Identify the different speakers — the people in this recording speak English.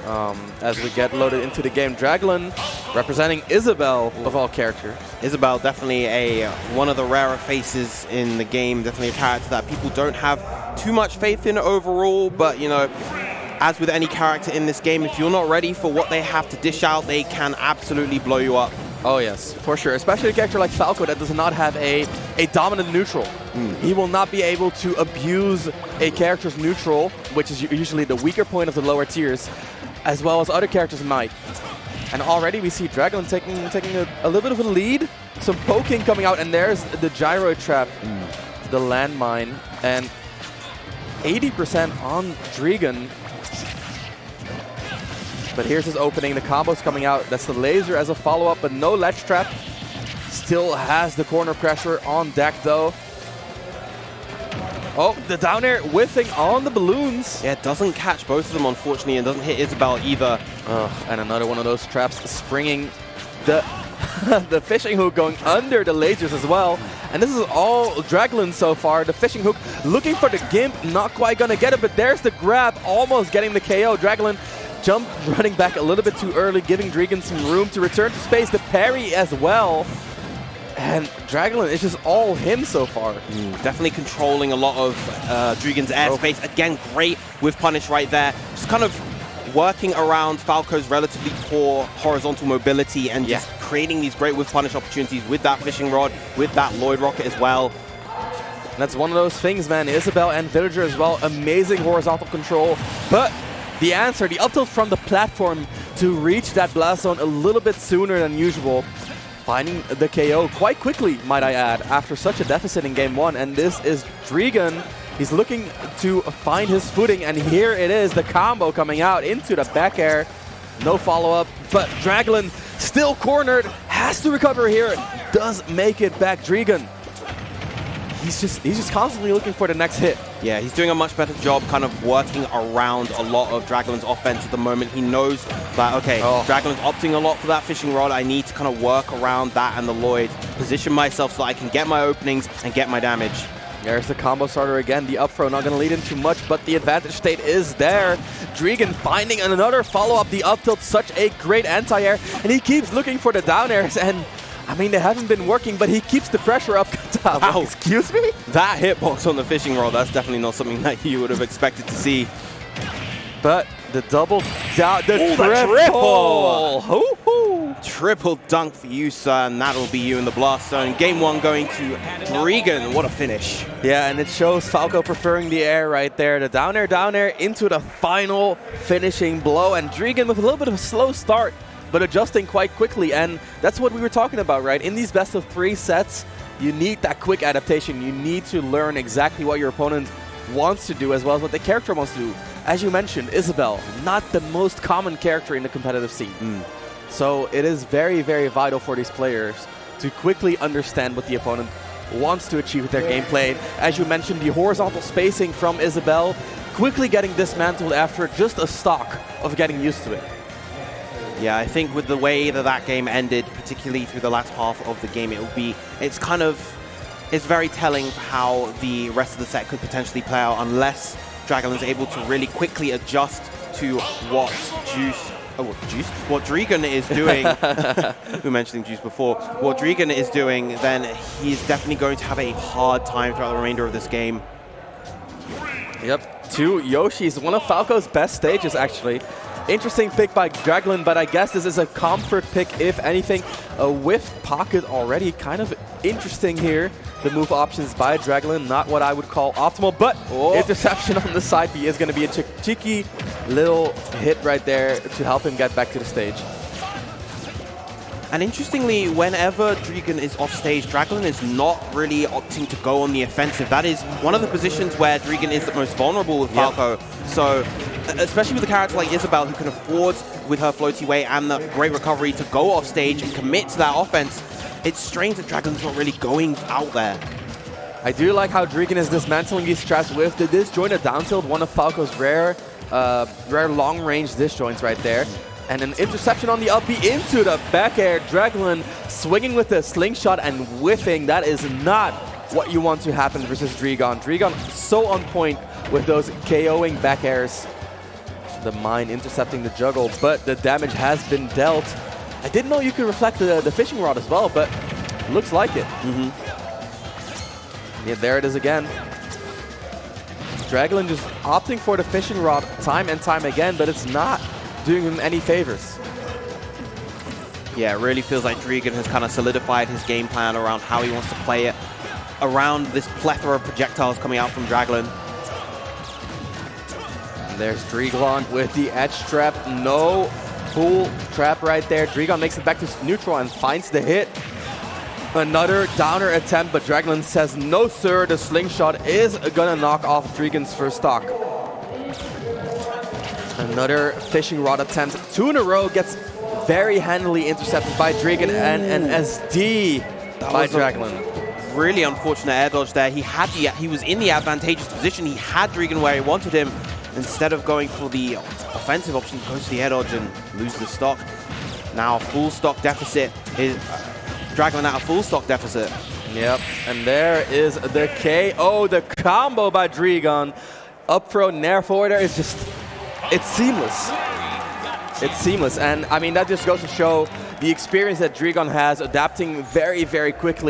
Speaker 1: as we get loaded into the game. Draglen representing Isabelle of all characters.
Speaker 2: Isabelle, definitely one of the rarer faces in the game, definitely a character that people don't have too much faith in overall, but you know, as with any character in this game, if you're not ready for what they have to dish out, they can absolutely blow you up.
Speaker 1: Oh yes, for sure. Especially a character like Falco that does not have a dominant neutral. He will not be able to abuse a character's neutral, which is usually the weaker point of the lower tiers, as well as other characters might. And already we see Draglen taking a little bit of a lead. Some poking coming out, and there's the gyro trap, the landmine, and 80% on Dreegon. But here's his opening, the combos coming out. That's the laser as a follow-up, but no ledge trap. Still has the corner pressure on deck though. Oh, the down air whiffing on the balloons.
Speaker 2: Yeah, it doesn't catch both of them, unfortunately, and doesn't hit Isabelle either.
Speaker 1: And another one of those traps springing the the fishing hook going under the lasers as well. And this is all Draglen so far. The fishing hook looking for the Gimp, not quite gonna get it, but there's the grab, almost getting the KO. Draglen jump running back a little bit too early, giving Dreegon some room to return to space. The parry as well. And Draglen is just all him so far.
Speaker 2: Definitely controlling a lot of Dreegon's airspace. Again, great with punish right there. Just kind of working around Falco's relatively poor horizontal mobility and just creating these great with punish opportunities with that fishing rod, with that Lloyd rocket as well.
Speaker 1: And that's one of those things, man. Isabelle and Villager as well, amazing horizontal control. But the answer, the up tilt from the platform to reach that blast zone a little bit sooner than usual. Finding the KO quite quickly, might I add, after such a deficit in game one. And this is Dreegon. He's looking to find his footing, and here it is, the combo coming out into the back air. No follow-up, but Draglen still cornered, has to recover here, does make it back. Dreegon, he's just constantly looking for the next hit.
Speaker 2: Yeah, he's doing a much better job kind of working around a lot of Draglen's offense at the moment. He knows that, okay, Draglen's opting a lot for that fishing rod. I need to kind of work around that and the Lloyd, position myself so that I can get my openings and get my damage.
Speaker 1: There's the combo starter again. The up throw not going to lead in too much, but the advantage state is there. Dreegon finding another follow-up. The up tilt, such a great anti-air, and he keeps looking for the down airs. And I mean, they haven't been working, but he keeps the pressure up.
Speaker 2: Wow.
Speaker 1: Excuse me?
Speaker 2: That hitbox on the fishing rod, that's definitely not something that you would have expected to see.
Speaker 1: But the double down, the triple!
Speaker 2: Triple dunk for you, sir, and that'll be you in the blast zone. Game one going to Dreegon. What a finish.
Speaker 1: Yeah, and it shows Falco preferring the air right there. The down air into the final finishing blow. And Dreegon with a little bit of a slow start, but adjusting quite quickly. And that's what we were talking about, right? In these best of 3 sets, you need that quick adaptation. You need to learn exactly what your opponent wants to do as well as what the character wants to do. As you mentioned, Isabelle, not the most common character in the competitive scene. So it is very, very vital for these players to quickly understand what the opponent wants to achieve with their gameplay. As you mentioned, the horizontal spacing from Isabelle, quickly getting dismantled after just a stock of getting used to it.
Speaker 2: Yeah, I think with the way that that game ended, particularly through the last half of the game, it's very telling for how the rest of the set could potentially play out unless Draglen's able to really quickly adjust to what Dreegon is doing. We mentioned Juice before. What Dreegon is doing, then he's definitely going to have a hard time throughout the remainder of this game.
Speaker 1: Yep, 2 Yoshis, one of Falco's best stages actually. Interesting pick by Draglen, but I guess this is a comfort pick, if anything. A whiff pocket already, kind of interesting here. The move options by Draglen, not what I would call optimal, but interception on the side B is going to be a cheeky little hit right there to help him get back to the stage.
Speaker 2: And interestingly, whenever Dreegon is off stage, Draglen is not really opting to go on the offensive. That is one of the positions where Dreegon is the most vulnerable with Falco. So, especially with a character like Isabelle, who can afford, with her floaty weight and the great recovery, to go off stage and commit to that offense, it's strange that Draglen's not really going out there.
Speaker 1: I do like how Dreegon is dismantling these traps with the disjointed down tilt, one of Falco's rare long-range disjoints right there. And an interception on the up B into the back air. Draglen swinging with the slingshot and whiffing. That is not what you want to happen versus Dreegon. Dreegon so on point with those KOing back airs. the mine intercepting the juggle, but the damage has been dealt. I didn't know you could reflect the fishing rod as well, but looks like it. Yeah, there it is again. Draglen just opting for the fishing rod time and time again, but it's not doing him any favors.
Speaker 2: Yeah, it really feels like Dreegon has kind of solidified his game plan around how he wants to play it, around this plethora of projectiles coming out from Draglen.
Speaker 1: And there's Dreegon with the edge trap. No full trap right there. Dreegon makes it back to neutral and finds the hit. Another downer attempt, but Draglen says no sir, the slingshot is gonna knock off Dreegon's first stock. Another fishing rod attempt, 2 in a row, gets very handily intercepted by Dreegon, and an SD by Draglen.
Speaker 2: Really unfortunate air dodge there. He was in the advantageous position. He had Dreegon where he wanted him. Instead of going for the offensive option, he goes to the air dodge and loses the stock. Now full stock deficit is Draglen at a full stock deficit.
Speaker 1: Yep, and there is the KO, the combo by Dreegon. Up throw, nair forwarder is just, it's seamless. It's seamless, and I mean, that just goes to show the experience that Dreegon has, adapting very, very quickly.